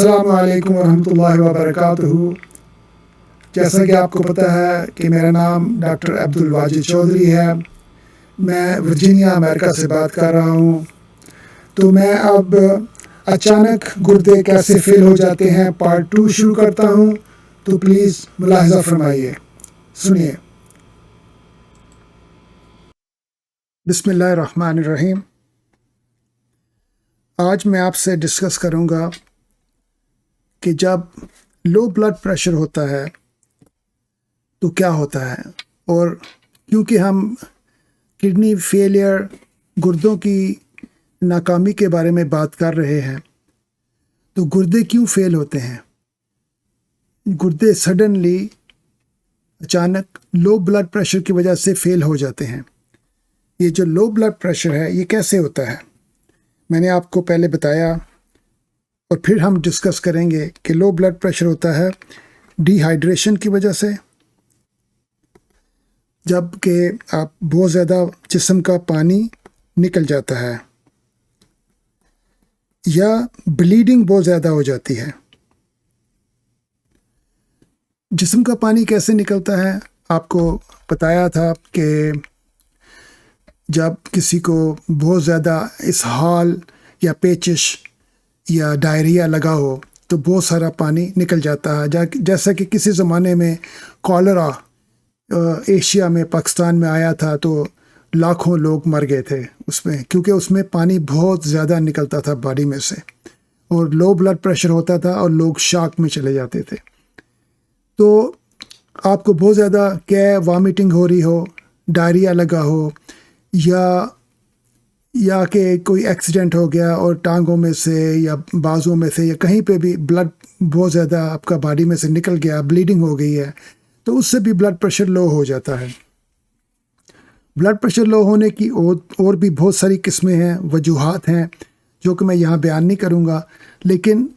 अस्सलामु अलैकुम वरहमतुल्लाहि वबरकातुहू। जैसा कि आपको पता है कि मेरा नाम डॉक्टर अब्दुल वाजिद चौधरी है। मैं वर्जीनिया अमेरिका से बात कर रहा हूँ। तो मैं अब अचानक गुर्दे कैसे फेल हो जाते हैं पार्ट 2 शुरू करता हूँ। तो प्लीज़ मुलाहिज़ा फरमाइए, सुनिए। बिस्मिल्लाहिर्रहमानिर्रहीम। आज मैं आपसे डिस्कस करूँगा कि जब लो ब्लड प्रेशर होता है तो क्या होता है, और क्योंकि हम किडनी फेलियर, गुर्दों की नाकामी के बारे में बात कर रहे हैं, तो गुर्दे क्यों फेल होते हैं। गुर्दे सडनली अचानक लो ब्लड प्रेशर की वजह से फेल हो जाते हैं। ये जो लो ब्लड प्रेशर है ये कैसे होता है, मैंने आपको पहले बताया, और फिर हम डिस्कस करेंगे कि लो ब्लड प्रेशर होता है डिहाइड्रेशन की वजह से, जबकि आप बहुत ज़्यादा जिस्म का पानी निकल जाता है, या ब्लीडिंग बहुत ज़्यादा हो जाती है। जिस्म का पानी कैसे निकलता है, आपको बताया था कि जब किसी को बहुत ज़्यादा इसहाल या पेचिश या डायरिया लगा हो तो बहुत सारा पानी निकल जाता है। जैसा कि किसी ज़माने में कॉलरा एशिया में, पाकिस्तान में आया था, तो लाखों लोग मर गए थे उसमें, क्योंकि उसमें पानी बहुत ज़्यादा निकलता था बॉडी में से, और लो ब्लड प्रेशर होता था और लोग शॉक में चले जाते थे। तो आपको बहुत ज़्यादा क्या वॉमिटिंग हो रही हो, डायरिया लगा हो, या कि कोई एक्सीडेंट हो गया और टांगों में से या बाजुओं में से या कहीं पे भी ब्लड बहुत ज़्यादा आपका बॉडी में से निकल गया, ब्लीडिंग हो गई है, तो उससे भी ब्लड प्रेशर लो हो जाता है। ब्लड प्रेशर लो होने की और भी बहुत सारी किस्में हैं, वजूहात हैं, जो कि मैं यहाँ बयान नहीं करूँगा, लेकिन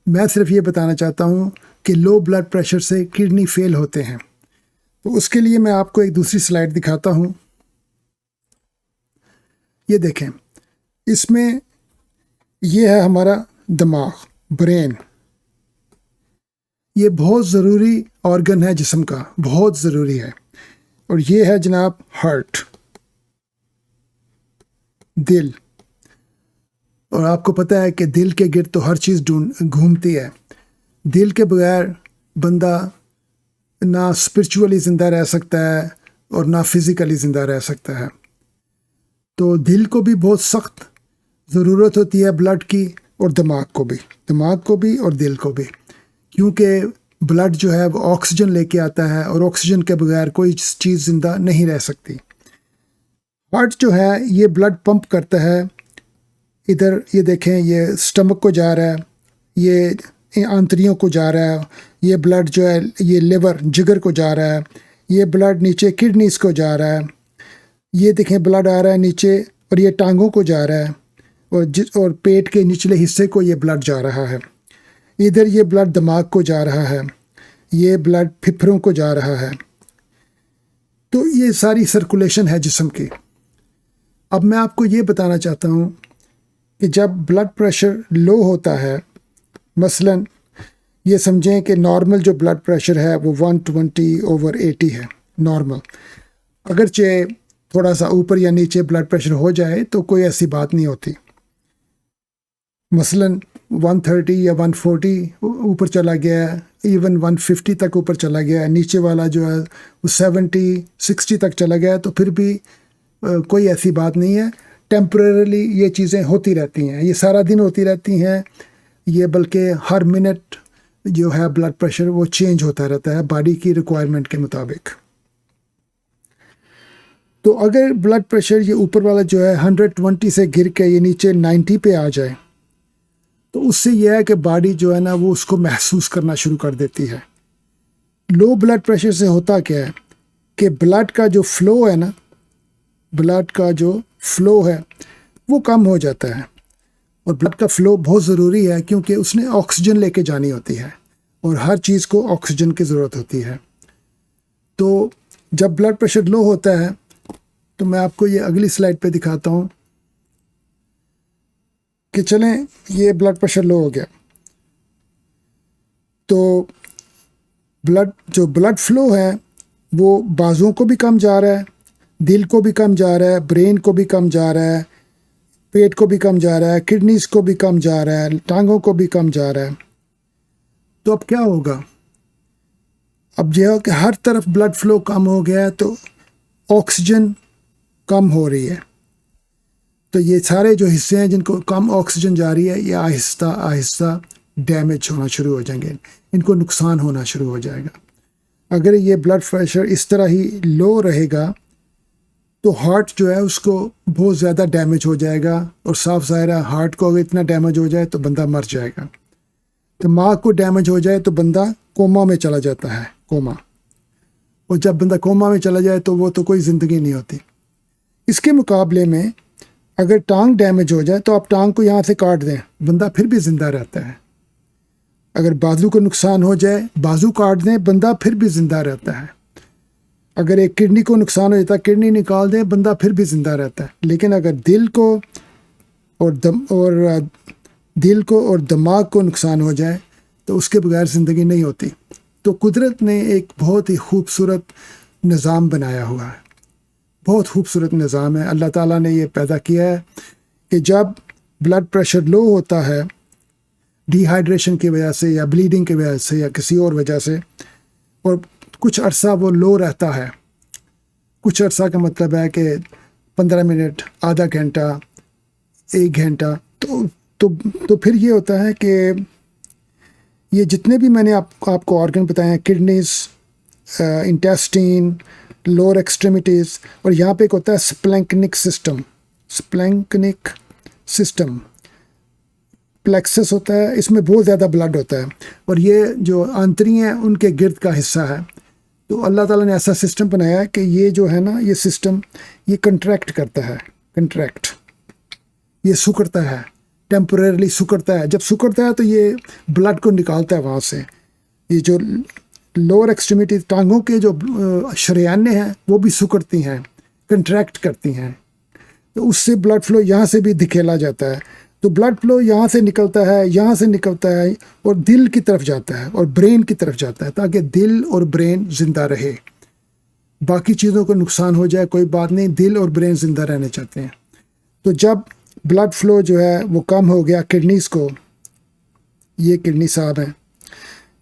मैं सिर्फ ये बताना चाहता हूँ कि लो ब्लड प्रेशर से किडनी फेल होते हैं। तो उसके लिए मैं आपको एक दूसरी स्लाइड दिखाता हूँ। ये देखें, इसमें ये है हमारा दिमाग, ब्रेन। ये बहुत ज़रूरी ऑर्गन है जिस्म का, बहुत ज़रूरी है। और ये है जनाब हार्ट, दिल। और आपको पता है कि दिल के गिर्द तो हर चीज़ घूमती है। दिल के बगैर बंदा ना स्पिरिचुअली ज़िंदा रह सकता है और ना फिज़िकली ज़िंदा रह सकता है। तो दिल को भी बहुत सख्त ज़रूरत होती है ब्लड की, और दिमाग को भी और दिल को भी, क्योंकि ब्लड जो है वो ऑक्सीजन लेके आता है, और ऑक्सीजन के बगैर कोई चीज़ ज़िंदा नहीं रह सकती। हार्ट जो है ये ब्लड पंप करता है। इधर ये देखें, ये स्टमक को जा रहा है, ये आंतड़ियों को जा रहा है, ये ब्लड जो है ये लिवर, जिगर को जा रहा है, ये ब्लड नीचे किडनीज को जा रहा है, ये देखें ब्लड आ रहा है नीचे, और ये टांगों को जा रहा है, और पेट के निचले हिस्से को ये ब्लड जा रहा है। इधर ये ब्लड दिमाग को जा रहा है, ये ब्लड फेफड़ों को जा रहा है। तो ये सारी सर्कुलेशन है जिस्म की। अब मैं आपको ये बताना चाहता हूँ कि जब ब्लड प्रेशर लो होता है, मसलन ये समझें कि नॉर्मल जो ब्लड प्रेशर है वो 120/80 है नॉर्मल। अगरचे थोड़ा सा ऊपर या नीचे ब्लड प्रेशर हो जाए तो कोई ऐसी बात नहीं होती। मसलन 130 या 140 ऊपर चला गया है, इवन 150 तक ऊपर चला गया है, नीचे वाला जो है वो 70-60 तक चला गया है, तो फिर भी कोई ऐसी बात नहीं है। टेम्परेरली ये चीज़ें होती रहती हैं, ये सारा दिन होती रहती हैं, ये बल्कि हर मिनट जो है ब्लड प्रेशर वो चेंज होता रहता है बॉडी की रिक्वायरमेंट के मुताबिक। तो अगर ब्लड प्रेशर ये ऊपर वाला जो है 120 से गिर के ये नीचे 90 पे आ जाए, तो उससे यह है कि बॉडी जो है ना वो उसको महसूस करना शुरू कर देती है। लो ब्लड प्रेशर से होता क्या है कि ब्लड का जो फ्लो है ना, ब्लड का जो फ्लो है वो कम हो जाता है। और ब्लड का फ्लो बहुत ज़रूरी है, क्योंकि उसने ऑक्सीजन लेके जानी होती है, और हर चीज़ को ऑक्सीजन की ज़रूरत होती है। तो जब ब्लड प्रेशर लो होता है, तो मैं आपको ये अगली स्लाइड पे दिखाता हूँ कि चलें, ये ब्लड प्रेशर लो हो गया, तो जो ब्लड फ्लो है वो बाजुओं को भी कम जा रहा है, दिल को भी कम जा रहा है, ब्रेन को भी कम जा रहा है, पेट को भी कम जा रहा है, किडनीज को भी कम जा रहा है, टांगों को भी कम जा रहा है। तो अब क्या होगा? अब जो है कि हर तरफ ब्लड फ्लो कम हो गया है तो ऑक्सीजन कम हो रही है। तो ये सारे जो हिस्से हैं जिनको कम ऑक्सीजन जा रही है ये आहिस्ता आहिस्ता डैमेज होना शुरू हो जाएंगे, इनको नुकसान होना शुरू हो जाएगा। अगर ये ब्लड प्रेशर इस तरह ही लो रहेगा तो हार्ट जो है उसको बहुत ज़्यादा डैमेज हो जाएगा, और साफ ज़ाहिर है हार्ट को अगर इतना डैमेज हो जाए तो बंदा मर जाएगा। दिमाग को डैमेज हो जाए तो बंदा कोमा में चला जाता है, कोमा। और जब बंदा कोमा में चला जाए तो वो तो कोई ज़िंदगी नहीं होती। इसके मुकाबले में अगर टांग डैमेज हो जाए तो आप टांग को यहाँ से काट दें, बंदा फिर भी ज़िंदा रहता है। अगर बाजू को नुकसान हो जाए, बाजू काट दें, बंदा फिर भी ज़िंदा रहता है। अगर एक किडनी को नुकसान हो जाता है, किडनी निकाल दें, बंदा फिर भी ज़िंदा रहता है। लेकिन अगर दिल को और दिमाग को नुकसान हो जाए तो उसके बगैर ज़िंदगी नहीं होती। तो कुदरत ने एक बहुत ही खूबसूरत निज़ाम बनाया हुआ है, बहुत खूबसूरत निज़ाम है। अल्लाह ताला ने ये पैदा किया है कि जब ब्लड प्रेशर लो होता है डिहाइड्रेशन की वजह से या ब्लीडिंग की वजह से या किसी और वजह से, और कुछ अरसा वो लो रहता है, कुछ अरसा का मतलब है कि 15 मिनट, आधा घंटा, 1 घंटा, तो फिर ये होता है कि ये जितने भी मैंने आपको ऑर्गन बताए हैं, किडनीज, इंटेस्टाइन, लोअर एक्सट्रीमिटीज़, और यहाँ पे एक होता है स्प्लैंक्निक सिस्टम, प्लेक्सस होता है, इसमें बहुत ज़्यादा ब्लड होता है, और ये जो आंतरियाँ हैं उनके गिर्द का हिस्सा है। तो अल्लाह ताला ने ऐसा सिस्टम बनाया है कि ये जो है ना, ये सिस्टम ये कंट्रैक्ट करता है, ये सुकड़ता है, टेम्परेरली सुकड़ता है। जब सुकड़ता है तो ये ब्लड को निकालता है वहाँ से। ये जो लोअर एक्सट्रीमिटी, टांगों के जो शरेयानें हैं वो भी सुकड़ती हैं, कंट्रैक्ट करती हैं, तो उससे ब्लड फ्लो यहाँ से भी धकेला जाता है। तो ब्लड फ्लो यहाँ से निकलता है, यहाँ से निकलता है, और दिल की तरफ जाता है और ब्रेन की तरफ जाता है, ताकि दिल और ब्रेन ज़िंदा रहे। बाकी चीज़ों को नुकसान हो जाए कोई बात नहीं, दिल और ब्रेन ज़िंदा रहने चाहते हैं। तो जब ब्लड फ्लो जो है वो कम हो गया किडनीज़ को, ये किडनी साहब हैं,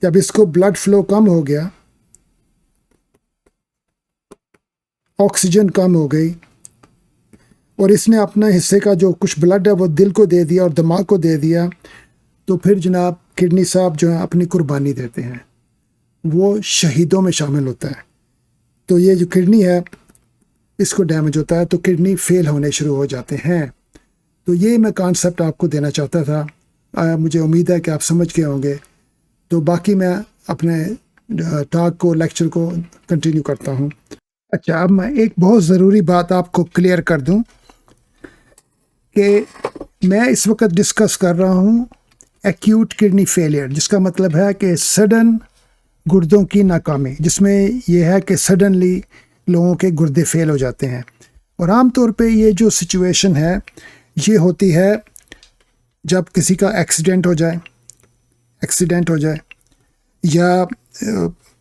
जब इसको ब्लड फ्लो कम हो गया, ऑक्सीजन कम हो गई, और इसने अपना हिस्से का जो कुछ ब्लड है वो दिल को दे दिया और दिमाग को दे दिया, तो फिर जनाब किडनी साहब जो है अपनी कुर्बानी देते हैं, वो शहीदों में शामिल होता है। तो ये जो किडनी है इसको डैमेज होता है तो किडनी फेल होने शुरू हो जाते हैं। तो ये मैं कॉन्सेप्ट आपको देना चाहता था। मुझे उम्मीद है कि आप समझ गए होंगे। तो बाकी मैं अपने टॉक को, लेक्चर को कंटिन्यू करता हूँ। अच्छा, अब मैं एक बहुत ज़रूरी बात आपको क्लियर कर दूँ कि मैं इस वक्त डिस्कस कर रहा हूँ एक्यूट किडनी फेलियर, जिसका मतलब है कि सडन गुर्दों की नाकामी, जिसमें यह है कि सडनली लोगों के गुर्दे फेल हो जाते हैं। और आम तौर पे ये जो सिचुएशन है ये होती है जब किसी का एक्सीडेंट हो जाए या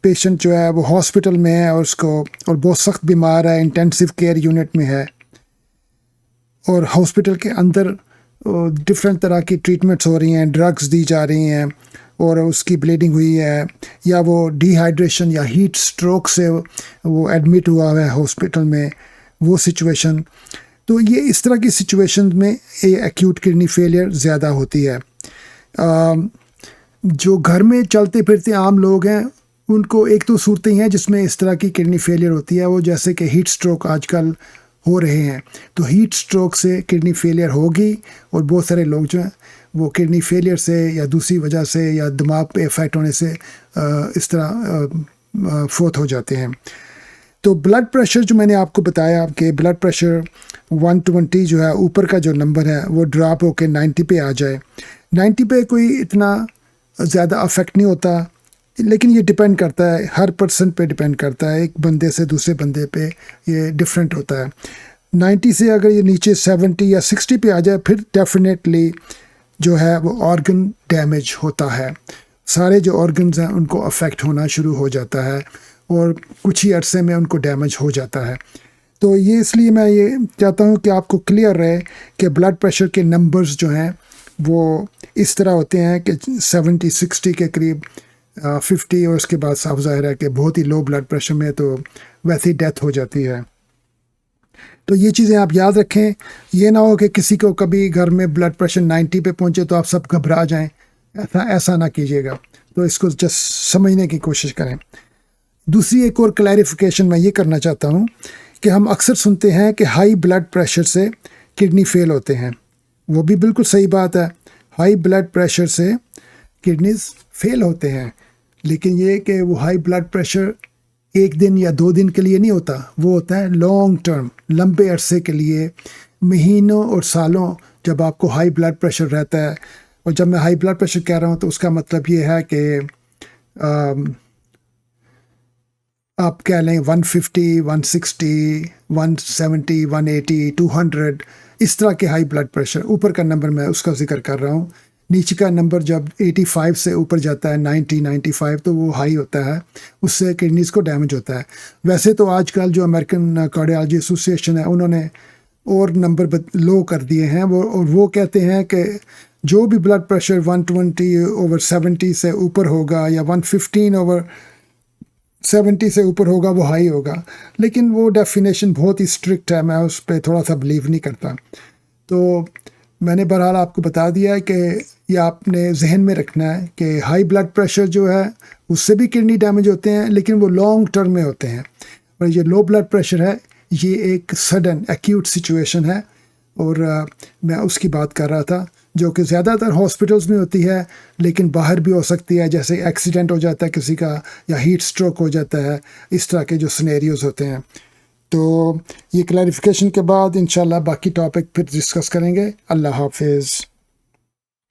पेशेंट जो है वो हॉस्पिटल में है और बहुत सख्त बीमार है, इंटेंसिव केयर यूनिट में है, और हॉस्पिटल के अंदर डिफरेंट तरह की ट्रीटमेंट्स हो रही हैं, ड्रग्स दी जा रही हैं, और उसकी ब्लीडिंग हुई है, या वो डिहाइड्रेशन या हीट स्ट्रोक से वो एडमिट हुआ है हॉस्पिटल में, वो सिचुएशन। तो ये इस तरह की सिचुएशन में एक्यूट किडनी फेलियर ज़्यादा होती है। जो घर में चलते फिरते आम लोग हैं उनको एक तो सूरतें हैं जिसमें इस तरह की किडनी फेलियर होती है, वो जैसे कि हीट स्ट्रोक आजकल हो रहे हैं, तो हीट स्ट्रोक से किडनी फेलियर होगी, और बहुत सारे लोग जो हैं वो किडनी फेलियर से या दूसरी वजह से या दिमाग पे इफ़ेक्ट होने से इस तरह फोत हो जाते हैं। तो ब्लड प्रेशर जो मैंने आपको बताया कि ब्लड प्रेशर 120 जो है, ऊपर का जो नंबर है वो ड्रॉप होकर 90 पे आ जाए। 90 पे कोई इतना ज़्यादा अफेक्ट नहीं होता, लेकिन ये डिपेंड करता है, हर पर्सन पे डिपेंड करता है, एक बंदे से दूसरे बंदे पे ये डिफरेंट होता है। 90 से अगर ये नीचे 70 या 60 पे आ जाए फिर डेफिनेटली जो है वो ऑर्गन डैमेज होता है। सारे जो ऑर्गन्स हैं उनको अफेक्ट होना शुरू हो जाता है और कुछ ही अरसे में उनको डैमेज हो जाता है। तो ये इसलिए मैं ये चाहता हूँ कि आपको क्लियर रहे कि ब्लड प्रेशर के नंबर्स जो हैं वो इस तरह होते हैं कि 70-60 के करीब 50, और उसके बाद साफ ज़ाहिर है कि बहुत ही लो ब्लड प्रेशर में तो वैसे ही डेथ हो जाती है। तो ये चीज़ें आप याद रखें। ये ना हो कि किसी को कभी घर में ब्लड प्रेशर 90 पे पहुँचे तो आप सब घबरा जाएं, ऐसा ना कीजिएगा। तो इसको जस्ट समझने की कोशिश करें। दूसरी एक और क्लैरिफिकेशन मैं ये करना चाहता हूँ कि हम अक्सर सुनते हैं कि हाई ब्लड प्रेशर से किडनी फेल होते हैं। वो भी बिल्कुल सही बात है, हाई ब्लड प्रेशर से किडनीज फेल होते हैं, लेकिन ये कि वो हाई ब्लड प्रेशर एक दिन या 2 दिन के लिए नहीं होता, वो होता है लॉन्ग टर्म, लंबे अरसे के लिए, महीनों और सालों जब आपको हाई ब्लड प्रेशर रहता है। और जब मैं हाई ब्लड प्रेशर कह रहा हूँ तो उसका मतलब ये है कि आप कह लें 150, 160, 170, 180, 200, इस तरह के हाई ब्लड प्रेशर। ऊपर का नंबर मैं उसका जिक्र कर रहा हूँ, नीचे का नंबर जब 85 से ऊपर जाता है, 90, 95, तो वो हाई होता है, उससे किडनीज़ को डैमेज होता है। वैसे तो आजकल जो अमेरिकन कार्डियोलॉजी एसोसिएशन है उन्होंने और नंबर लो कर दिए हैं, वो कहते हैं कि जो भी ब्लड प्रेशर 120/70 से ऊपर होगा या 115/70 से ऊपर होगा वो हाई होगा। लेकिन वो डेफिनेशन बहुत ही स्ट्रिक्ट है, मैं उस पर थोड़ा सा बिलीव नहीं करता। तो मैंने बहरहाल आपको बता दिया है कि ये आपने जहन में रखना है कि हाई ब्लड प्रेशर जो है उससे भी किडनी डैमेज होते हैं, लेकिन वो लॉन्ग टर्म में होते हैं। और ये लो ब्लड प्रेशर है, ये एक सडन एक्यूट सिचुएशन है, और मैं उसकी बात कर रहा था, जो कि ज़्यादातर हॉस्पिटल्स में होती है, लेकिन बाहर भी हो सकती है, जैसे एक्सीडेंट हो जाता है किसी का या हीट स्ट्रोक हो जाता है, इस तरह के जो सिनेरियोज होते हैं। तो ये क्लैरिफिकेशन के बाद इंशाल्लाह बाकी टॉपिक फिर डिस्कस करेंगे। अल्लाह हाफिज़।